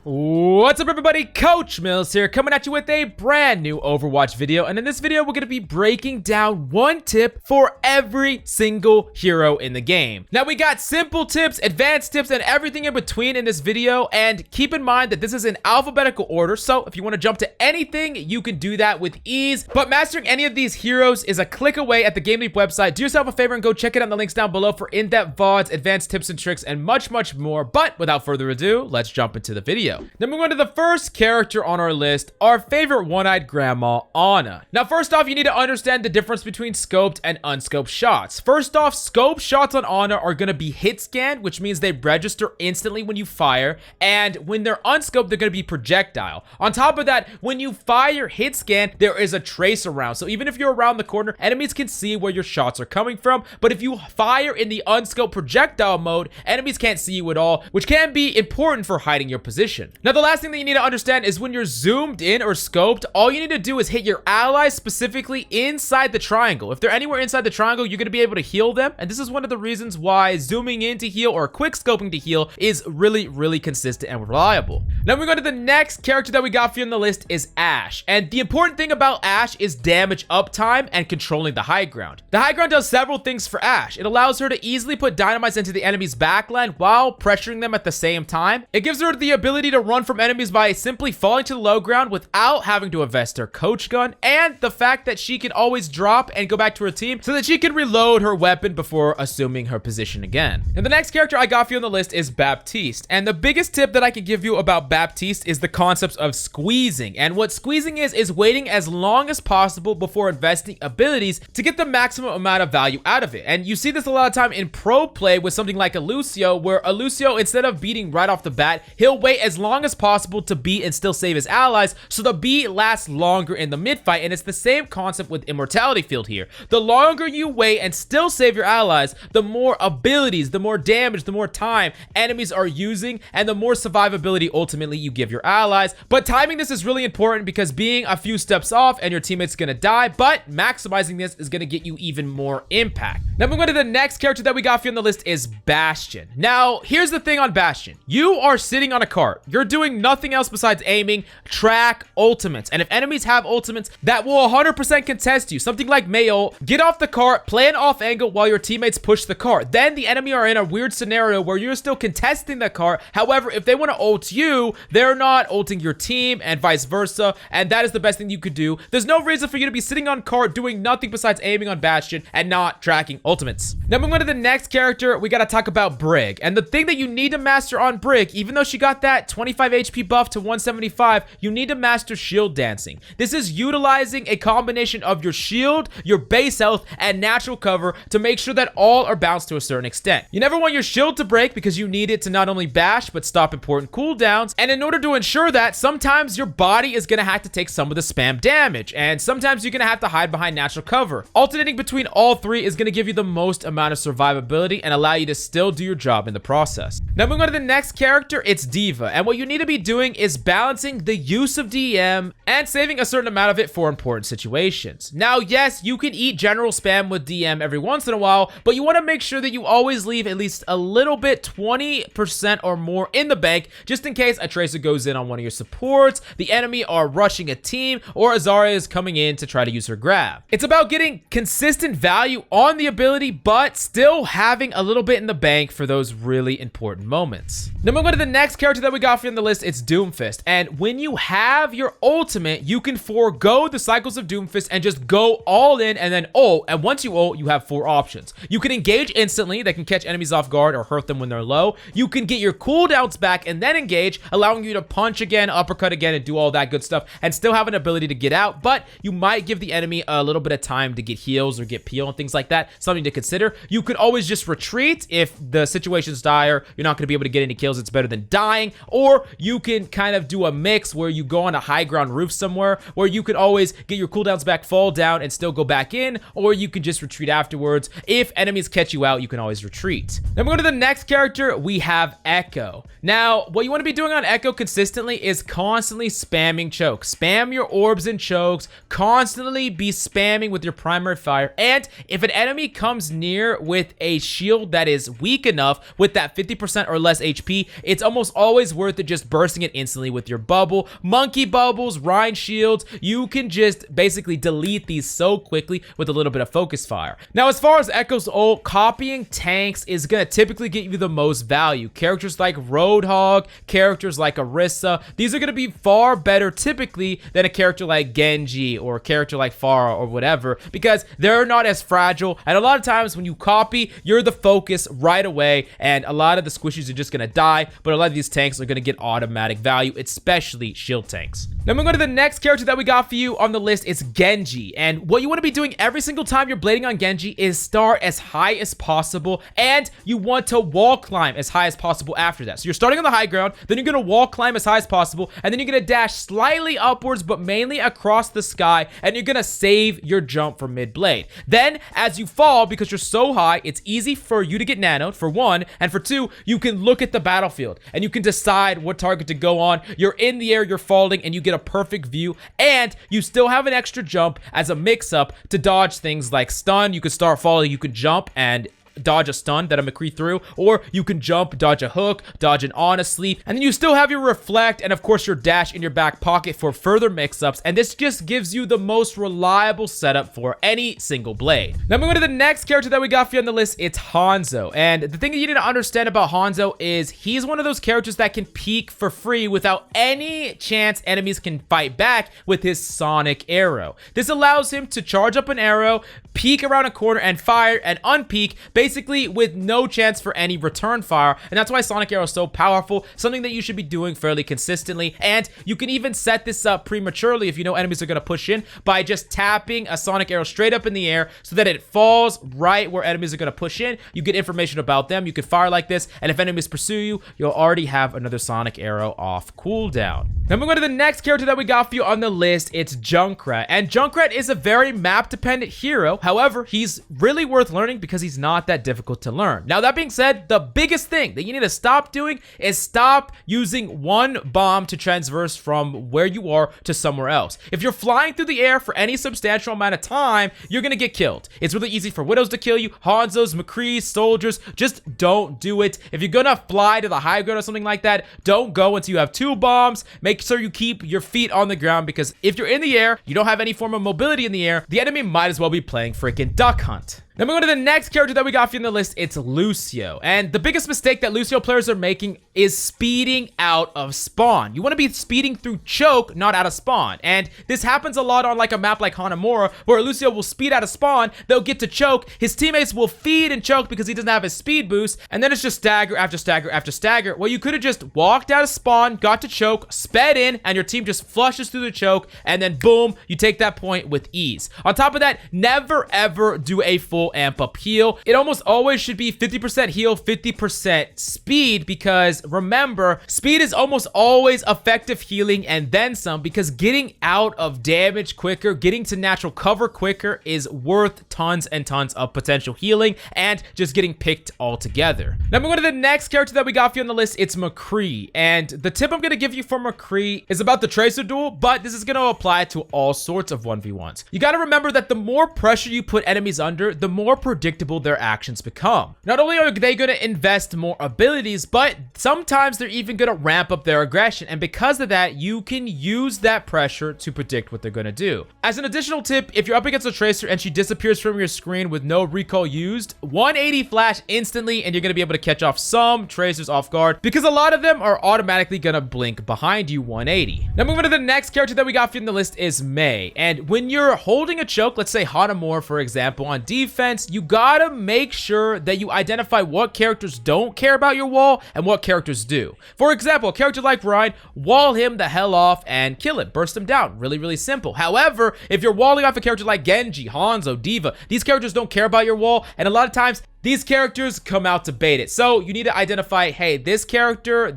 What's up everybody, Coach Mills here, coming at you with a brand new Overwatch video, and in this video we're going to be breaking down one tip for every single hero in the game. Now we got simple tips, advanced tips, and everything in between in this video, and keep in mind that this is in alphabetical order, so if you want to jump to anything, you can do that with ease, but mastering any of these heroes is a click away at the GameLeap website. Do yourself a favor and go check it out in the links down below for in-depth VODs, advanced tips and tricks, and much more, but without further ado, let's jump into the video. Then we're going to the first character on our list, our favorite one-eyed grandma, Ana. Now, first off, you need to understand the difference between scoped and unscoped shots. First off, scoped shots on Ana are going to be hit scanned, which means they register instantly when you fire, and when they're unscoped, they're going to be projectile. On top of that, when you fire hit scan, there is a trace around. So even if you're around the corner, enemies can see where your shots are coming from, but if you fire in the unscoped projectile mode, enemies can't see you at all, which can be important for hiding your position. Now, the last thing that you need to understand is when you're zoomed in or scoped, all you need to do is hit your allies specifically inside the triangle. If they're anywhere inside the triangle, you're going to be able to heal them, and this is one of the reasons why zooming in to heal or quick scoping to heal is really consistent and reliable. Now we go to the next character that we got for you on the list is Ashe, and the important thing about Ashe is damage uptime and controlling the high ground. The high ground does several things for Ashe. It allows her to easily put dynamites into the enemy's backline while pressuring them at the same time. It gives her the ability to run from enemies by simply falling to the low ground without having to invest her coach gun, and the fact that she can always drop and go back to her team so that she can reload her weapon before assuming her position again. And the next character I got for you on the list is Baptiste, and the biggest tip that I can give you about Baptiste is the concepts of squeezing. And what squeezing is waiting as long as possible before investing abilities to get the maximum amount of value out of it. And you see this a lot of time in pro play with something like a Lucio, where a Lucio, instead of beating right off the bat, he'll wait as long as possible to beat and still save his allies, so the beat lasts longer in the mid fight. And it's the same concept with Immortality field here. The longer you wait and still save your allies, the more abilities, the more damage, the more time enemies are using, and the more survivability ultimately you give your allies. But timing this is really important, because being a few steps off and your teammate's gonna die, but maximizing this is gonna get you even more impact. Now moving on to the next character that we got for you on the list is Bastion. Now here's the thing on Bastion. You are sitting on a cart. You're doing nothing else besides aiming, track, ultimates. And if enemies have ultimates that will 100% contest you, something like Mayol, get off the cart, play an off angle while your teammates push the cart. Then the enemy are in a weird scenario where you're still contesting the cart. However, if they want to ult you, they're not ulting your team, and vice versa. And that is the best thing you could do. There's no reason for you to be sitting on cart doing nothing besides aiming on Bastion and not tracking ultimates. Now moving on to the next character, we gotta talk about Brig. And the thing that you need to master on Brig, even though she got that 25 HP buff to 175, you need to master shield dancing. This is utilizing a combination of your shield, your base health, and natural cover to make sure that all are balanced to a certain extent. You never want your shield to break, because you need it to not only bash but stop important cooldowns, and in order to ensure that, sometimes your body is gonna have to take some of the spam damage, and sometimes you're gonna have to hide behind natural cover. Alternating between all three is gonna give you the most amount of survivability and allow you to still do your job in the process. Now moving on to the next character, it's D.Va, and what you need to be doing is balancing the use of DM and saving a certain amount of it for important situations. Now, yes, you can eat general spam with DM every once in a while, but you want to make sure that you always leave at least a little bit, 20% or more in the bank, just in case a tracer goes in on one of your supports, the enemy are rushing a team, or a ZARYA is coming in to try to use her grab. It's about getting consistent value on the ability, but still having a little bit in the bank for those really important moments. Now moving on to the next character that we got for you on the list, it's Doomfist. And when you have your ultimate, you can forego the cycles of Doomfist and just go all in and then ult. And once you ult, you have 4 options. You can engage instantly, that can catch enemies off guard or hurt them when they're low. You can get your cooldowns back and then engage, allowing you to punch again, uppercut again, and do all that good stuff, and still have an ability to get out. But you might give the enemy a little bit of time to get heals or get peel and things like that. Something to consider. You could always just retreat if the situation's dire. You're not going to be able to get any kills. It's better than dying. Or you can kind of do a mix where you go on a high ground roof somewhere where you could always get your cooldowns back, fall down, and still go back in, or you can just retreat afterwards. If enemies catch you out, you can always retreat. Then we go to the next character, we have Echo. Now, what you want to be doing on Echo consistently is constantly spamming chokes. Spam your orbs and chokes, constantly be spamming with your primary fire, and if an enemy comes near with a shield that is weak enough with that 50% or less HP, it's almost always worth worth it just bursting it instantly with your bubble. Monkey bubbles, Rein shields, you can just basically delete these so quickly with a little bit of focus fire. Now, as far as Echo's ult, copying tanks is gonna typically get you the most value. Characters like ROADHOG, characters like Orisa, these are gonna be far better typically than a character like Genji or a character like PHARAH or whatever, because they're not as fragile, and a lot of times when you copy, you're the focus right away, and a lot of the squishies are just gonna die, but a lot of these tanks are gonna get automatic value, especially shield tanks. Now, moving on to the next character that we got for you on the list, it's Genji, and what you want to be doing every single time you're blading on Genji is start as high as possible, and you want to wall climb as high as possible after that. So you're starting on the high ground, then you're gonna wall climb as high as possible, and then you're gonna dash slightly upwards, but mainly across the sky, and you're gonna save your jump for mid-blade. Then, as you fall, because you're so high, it's easy for you to get nanoed, for one, and for two, you can look at the battlefield, and you can decide what target to go on. You're in the air, you're falling, and you get a perfect view, and you still have an extra jump as a mix-up to dodge things like stun. You could start falling, you could jump and dodge a stun that a MCCREE threw, or you can jump, dodge a hook, dodge an on a sleep, and then you still have your reflect and of course your dash in your back pocket for further mix-ups, and this just gives you the most reliable setup for any single blade. Now moving on to the next character that we got for you on the list, it's HANZO, and the thing that you need to understand about HANZO is he's one of those characters that can peek for free without any chance enemies can fight back with his sonic arrow. This allows him to charge up an arrow, peek around a corner and fire and unpeek, basically with no chance for any return fire, and that's why Sonic Arrow is so powerful, something that you should be doing fairly consistently. And you can even set this up prematurely if you know enemies are going to push in by just tapping a Sonic Arrow straight up in the air so that it falls right where enemies are going to push in. You get information about them, you can fire like this, and if enemies pursue you, you'll already have another Sonic Arrow off cooldown. Then we're going to the next character that we got for you on the list, it's Junkrat, and Junkrat is a very map dependent hero. However, he's really worth learning because he's not that difficult to learn. Now, that being said, the biggest thing that you need to stop doing is stop using one bomb to transverse from where you are to somewhere else. If you're flying through the air for any substantial amount of time, you're gonna get killed. It's really easy for Widows to kill you, Hanzos, MCCREEs, soldiers. Just don't do it. If you're gonna fly to the high ground or something like that, don't go until you have 2 bombs. Make sure you keep your feet on the ground, because if you're in the air, you don't have any form of mobility in the air, the enemy might as well be playing freaking Duck Hunt. Then we go to the next character that we got for you on the list, it's Lucio. And the biggest mistake that Lucio players are making is speeding out of spawn. You want to be speeding through choke, not out of spawn. And this happens a lot on like a map like Hanamura, where Lucio will speed out of spawn, they'll get to choke, his teammates will feed and choke because he doesn't have his speed boost, and then it's just stagger after stagger after stagger. Well, you could have just walked out of spawn, got to choke, sped in, and your team just flushes through the choke, and then boom, you take that point with ease. On top of that, never ever do a full amp up heal. It almost always should be 50% heal, 50% speed, because remember, speed is almost always effective healing and then some, because getting out of damage quicker, getting to natural cover quicker is worth tons and tons of potential healing and just getting picked altogether. Now we're going to the next character that we got for you on the list, it's MCCREE, and the tip I'm going to give you for MCCREE is about the Tracer duel, but this is going to apply to all sorts of 1v1s. You got to remember that the more pressure you put enemies under, the more predictable their actions become. Not only are they going to invest more abilities, but sometimes they're even going to ramp up their aggression, and because of that, you can use that pressure to predict what they're going to do. As an additional tip, if you're up against a Tracer and she disappears from your screen with no recall used, 180 flash instantly, and you're going to be able to catch off some Tracers off guard, because a lot of them are automatically going to blink behind you 180. Now moving to the next character that we got for you on the list is Mei, and when you're holding a choke, let's say Hanamura for example, on defense, you gotta make sure that you identify what characters don't care about your wall and what characters do. For example, a character like Rein, wall him the hell off and kill it, burst him down. Really, really simple. However, if you're walling off a character like Genji, Hanzo, D.Va, these characters don't care about your wall, and a lot of times these characters come out to bait it. So you need to identify, hey, this character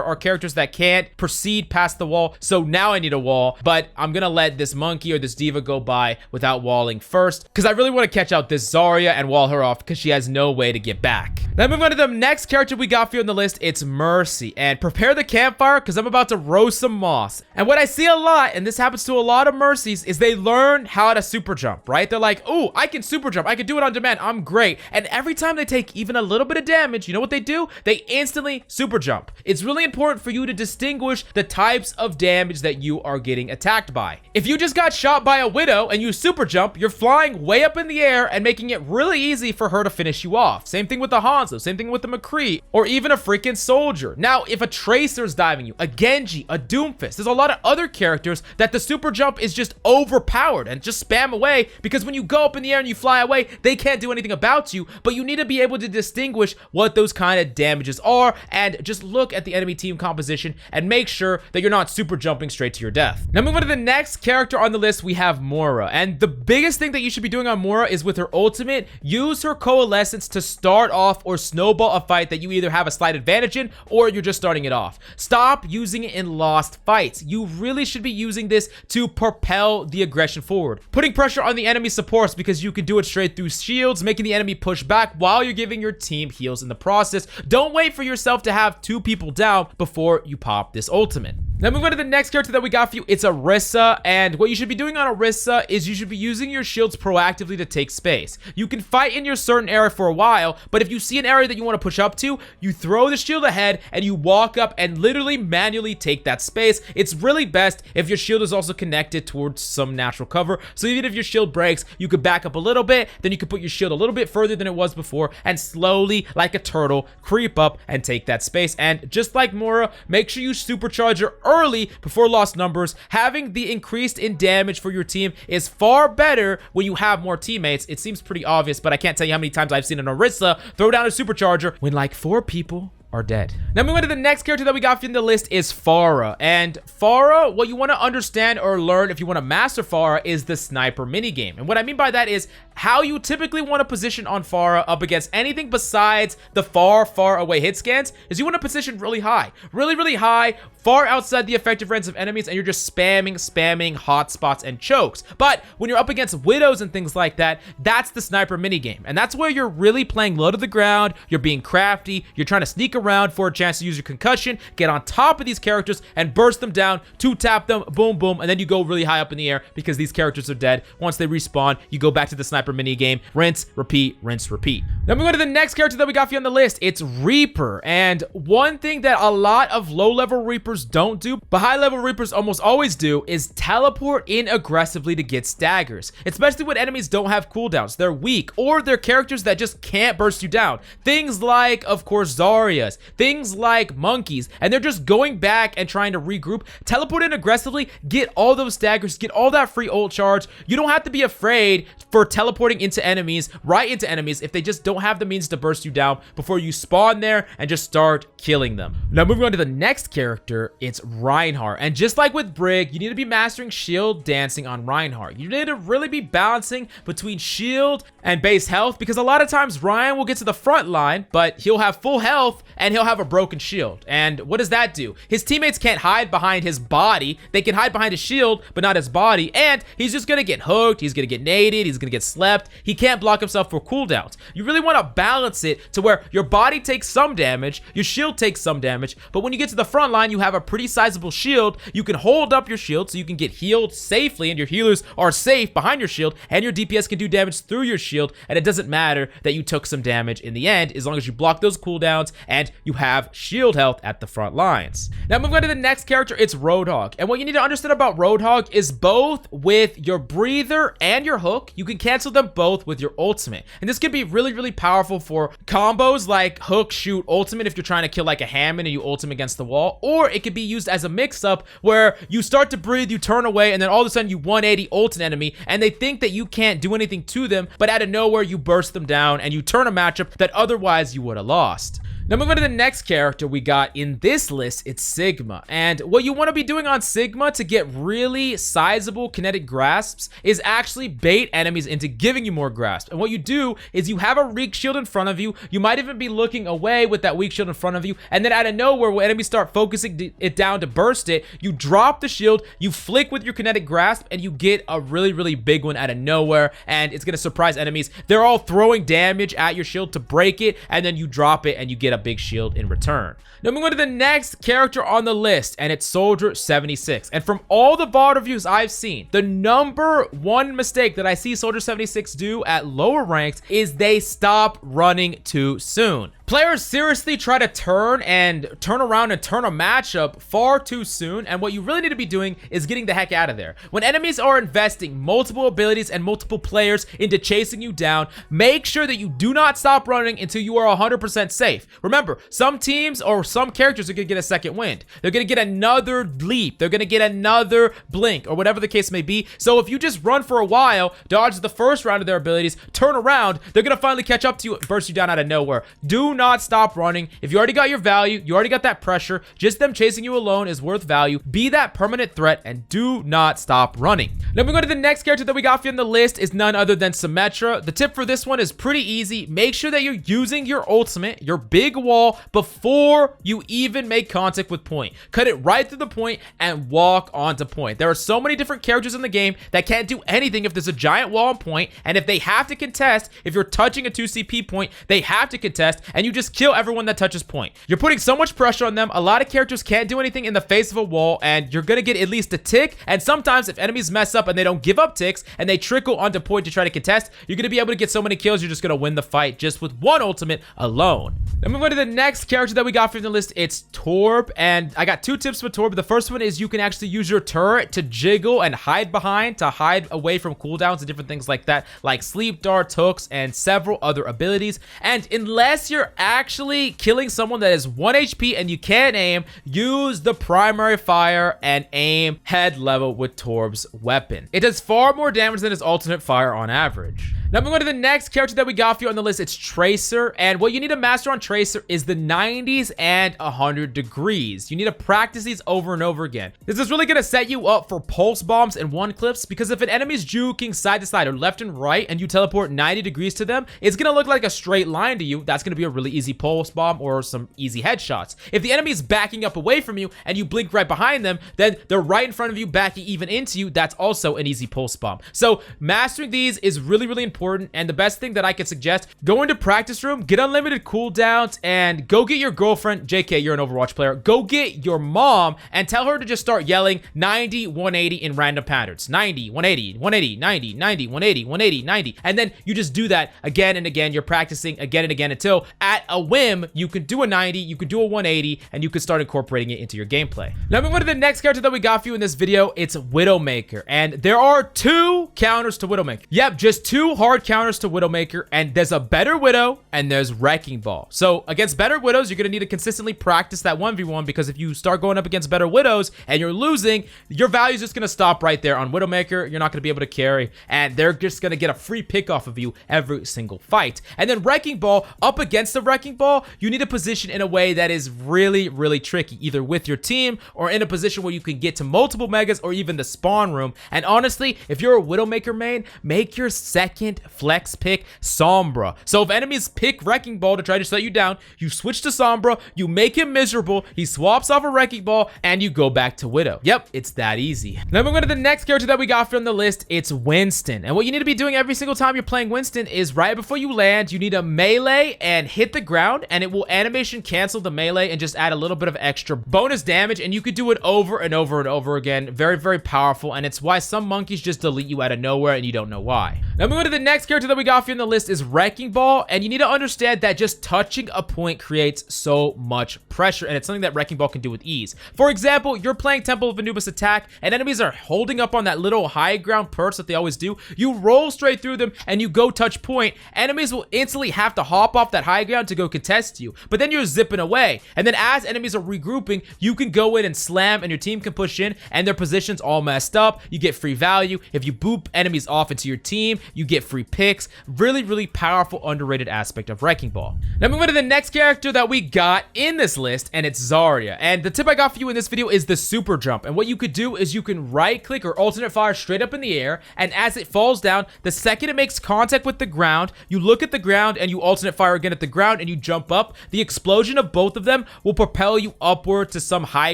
are characters that can't proceed past the wall. So now I need a wall, but I'm gonna let this monkey or this diva go by without walling first, because I really want to catch out this Zarya and wall her off because she has no way to get back. Now moving on to the next character we got for you on the list, it's Mercy. And prepare the campfire because I'm about to roast some moss. And what I see a lot, and this happens to a lot of Mercies, is they learn how to super jump, right? They're like, oh, I can super jump. I can do it on demand. I'm great. And and every time they take even a little bit of damage, you know what they do? They instantly super jump. It's really important for you to distinguish the types of damage that you are getting attacked by. If you just got shot by a Widow and you super jump, you're flying way up in the air and making it really easy for her to finish you off. Same thing with the HANZO, same thing with the MCCREE, or even a freaking soldier. Now, if a Tracer is diving you, a Genji, a Doomfist, there's a lot of other characters that the super jump is just overpowered and just spam away, because when you go up in the air and you fly away, they can't do anything about you, but you need to be able to distinguish what those kind of damages are and just look at the enemy team composition and make sure that you're not super jumping straight to your death. Now moving on to the next character on the list, we have Moira, and the biggest thing that you should be doing on Moira is with her ultimate, use her coalescence to start off or snowball a fight that you either have a slight advantage in or you're just starting it off. Stop using it in lost fights. You really should be using this to propel the aggression forward, putting pressure on the enemy supports, because you can do it straight through shields, making the enemy push back while you're giving your team heals in the process. Don't wait for yourself to have 2 people down before you pop this ultimate. Now moving on to the next character that we got for you, it's Orisa, and what you should be doing on Orisa is you should be using your shields proactively to take space. You can fight in your certain area for a while, but if you see an area that you want to push up to, you throw the shield ahead and you walk up and literally manually take that space. It's really best if your shield is also connected towards some natural cover, so even if your shield breaks, you could back up a little bit, then you could put your shield a little bit further than it was before and slowly, like a turtle, creep up and take that space. And just like Moira, make sure you supercharge her early before lost numbers. Having the increased in damage for your team is far better when you have more teammates. It seems pretty obvious, but I can't tell you how many times I've seen an Orisa throw down a supercharger when like 4 people are dead. Now moving on to the next character that we got in the list is PHARAH. And PHARAH, what you want to understand or learn if you want to master PHARAH is the sniper minigame. And what I mean by that is how you typically want to position on PHARAH up against anything besides the far away hit scans is you want to position really high, really high, far outside the effective range of enemies, and you're just spamming hotspots and chokes. But when you're up against Widows and things like that, that's the sniper minigame. And that's where you're really playing low to the ground, you're being crafty, you're trying to sneak around for a chance to use your concussion, get on top of these characters and burst them down, 2-tap them, boom, boom, and then you go really high up in the air because these characters are dead. Once they respawn, you go back to the sniper minigame, rinse, repeat, rinse, repeat. Now we go to the next character that we got for you on the list. It's Reaper, and one thing that a lot of low-level Reapers don't do, but high-level Reapers almost always do, is teleport in aggressively to get staggers, especially when enemies don't have cooldowns, they're weak, or they're characters that just can't burst you down. Things like, of course, Zaryas, things like monkeys, and they're just going back and trying to regroup. Teleport in aggressively, get all those staggers, get all that free ult charge. You don't have to be afraid for teleporting into enemies, right into enemies, if they just don't have the means to burst you down before you spawn there and just start killing them. Now moving on to the next character, it's REINHART, and just like with Brig, you need to be mastering shield dancing on REINHART. You need to really be balancing between shield and base health, because a lot of times Ryan will get to the front line, but he'll have full health and he'll have a broken shield. And what does that do? His teammates can't hide behind his body. They can hide behind his shield, but not his body, and he's just gonna get hooked, he's gonna get naded, he's gonna get slept. He can't block himself for cooldowns. You really want to balance it to where your body takes some damage, your shield takes some damage, but when you get to the front line, you have a pretty sizable shield. You can hold up your shield so you can get healed safely, and your healers are safe behind your shield, and your DPS can do damage through your shield, and it doesn't matter that you took some damage in the end, as long as you block those cooldowns and you have shield health at the front lines. Now moving on to the next character, it's ROADHOC, and what you need to understand about ROADHOC is both with your breather and your hook, you can cancel them both with your ultimate, and this can be really powerful for combos like hook, shoot, ultimate if you're trying to kill like a Hammond and you ultimate against the wall, or it could be used as a mix-up where you start to breathe, you turn away, and then all of a sudden you 180 ult an enemy, and they think that you can't do anything to them, but out of nowhere you burst them down and you turn a matchup that otherwise you would have lost. Now moving on to the next character we got in this list, it's Sigma. And what you want to be doing on Sigma to get really sizable kinetic grasps is actually bait enemies into giving you more grasp. And what you do is you have a weak shield in front of you. You might even be looking away with that weak shield in front of you. And then out of nowhere, when enemies start focusing it down to burst it, you drop the shield, you flick with your kinetic grasp, and you get a really big one out of nowhere. And it's going to surprise enemies. They're all throwing damage at your shield to break it, and then you drop it and you get a big shield in return. Now moving on to the next character on the list, and it's Soldier 76. And from all the VOD reviews I've seen, the number one mistake that I see Soldier 76 do at lower ranks is they stop running too soon. Players seriously try to turn around and turn a matchup far too soon, and what you really need to be doing is getting the heck out of there. When enemies are investing multiple abilities and multiple players into chasing you down, make sure that you do not stop running until you are 100% safe. Remember, some teams or some characters are going to get a second wind. They're going to get another leap. They're going to get another blink, or whatever the case may be. So if you just run for a while, dodge the first round of their abilities, turn around, they're going to finally catch up to you and burst you down out of nowhere. Do not stop running. If you already got your value, you already got that pressure, just them chasing you alone is worth value. Be that permanent threat and do not stop running. Now we go to the next character that we got for you on the list is none other than SYMMETRA. The tip for this one is pretty easy. Make sure that you're using your ultimate, your big wall, before you even make contact with point. Cut it right through the point and walk onto point. There are so many different characters in the game that can't do anything if there's a giant wall on point, and if they have to contest, if you're touching a 2 CP point, they have to contest, and you just kill everyone that touches point. You're putting so much pressure on them. A lot of characters can't do anything in the face of a wall, and you're gonna get at least a tick. And sometimes if enemies mess up and they don't give up ticks and they trickle onto point to try to contest, you're gonna be able to get so many kills, you're just gonna win the fight just with one ultimate alone. Then we're going to the next character that we got from the list. It's Torb, and I got two tips for Torb. The first one is you can actually use your turret to jiggle and hide behind, to hide away from cooldowns and different things like that, like sleep darts, hooks, and several other abilities. And unless you're actually killing someone that is 1 HP and you can't aim, use the primary fire and aim head level with Torb's weapon. It does far more damage than his alternate fire on average. Now we're going to the next character that we got for you on the list. It's Tracer, and what you need to master on Tracer is the 90s and 100 degrees. You need to practice these over and over again. This is really going to set you up for pulse bombs and one clips, because if an enemy is juking side to side or left and right and you teleport 90 degrees to them, it's going to look like a straight line to you. That's going to be a really easy pulse bomb or some easy headshots. If the enemy is backing up away from you and you blink right behind them, then they're right in front of you, backing even into you. That's also an easy pulse bomb. So mastering these is really, really important. And the best thing that I could suggest, go into practice room, get unlimited cooldowns, and go get your girlfriend. JK, you're an Overwatch player. Go get your mom and tell her to just start yelling 90, 180 in random patterns. 90, 180, 180, 90, 90, 180, 180, 90. And then you just do that again and again. You're practicing again and again until at a whim, you can do a 90, you can do a 180, and you can start incorporating it into your gameplay. Now I'm going to the next character that we got for you in this video. It's WIDOWMAKER. And there are two counters to WIDOWMAKER. Yep, just two hard counters to WIDOWMAKER, and there's a better Widow and there's Wrecking Ball. So against better Widows, you're going to need to consistently practice that 1v1, because if you start going up against better Widows and you're losing, your value is just going to stop right there on WIDOWMAKER. You're not going to be able to carry, and they're just going to get a free pick off of you every single fight. And then Wrecking Ball, up against the Wrecking Ball, you need to position in a way that is really, really tricky, either with your team or in a position where you can get to multiple megas or even the spawn room. And honestly, if you're a WIDOWMAKER main, make your second flex pick Sombra. So if enemies pick Wrecking Ball to try to shut you down, you switch to Sombra, you make him miserable, he swaps off a Wrecking Ball, and you go back to Widow. Yep, it's that easy. Now we're going to the next character that we got from the list. It's Winston. And what you need to be doing every single time you're playing Winston is right before you land, you need to melee and hit the ground, and it will animation cancel the melee and just add a little bit of extra bonus damage, and you could do it over and over and over again. Very, very powerful, and it's why some monkeys just delete you out of nowhere and you don't know why. Now we're going to the next character that we got for you on the list is Wrecking Ball, and you need to understand that just touching a point creates so much pressure, and it's something that Wrecking Ball can do with ease. For example, you're playing Temple of Anubis attack, and enemies are holding up on that little high ground perch that they always do. You roll straight through them, and you go touch point. Enemies will instantly have to hop off that high ground to go contest you, but then you're zipping away, and then as enemies are regrouping, you can go in and slam, and your team can push in, and their position's all messed up. You get free value. If you boop enemies off into your team, you get free picks. Really, really powerful, underrated aspect of Wrecking Ball. Now moving to the next character that we got in this list, and it's Zarya. And the tip I got for you in this video is the super jump. And what you could do is you can right click or alternate fire straight up in the air, and as it falls down, the second it makes contact with the ground, you look at the ground and you alternate fire again at the ground and you jump up. The explosion of both of them will propel you upward to some high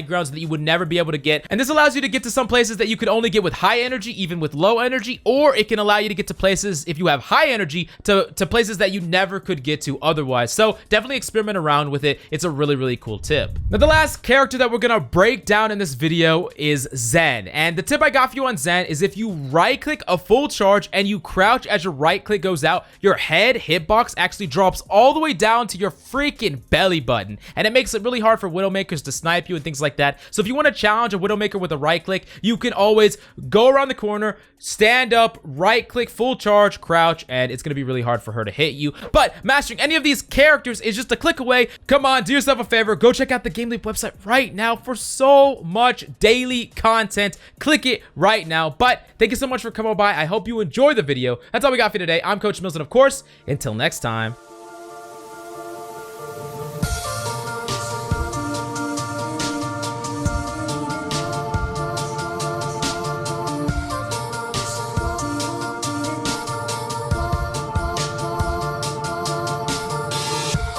grounds that you would never be able to get. And this allows you to get to some places that you could only get with high energy, even with low energy, or it can allow you to get to places if you have high energy to places that you never could get to otherwise. So definitely experiment around with it. It's a really, really cool tip. Now, the last character that we're gonna break down in this video is Zen. And the tip I got for you on Zen is if you right click a full charge and you crouch as your right click goes out, your head hitbox actually drops all the way down to your freaking belly button. And it makes it really hard for Widowmakers to snipe you and things like that. So if you want to challenge a Widowmaker with a right click, you can always go around the corner, stand up, right click, full charge, crouch, and it's going to be really hard for her to hit you. But mastering any of these characters is just a click away. Come on, do yourself a favor. Go check out the GameLeap website right now for so much daily content. Click it right now. But thank you so much for coming by. I hope you enjoyed the video. That's all we got for you today. I'm Coach Mills, and of course, until next time.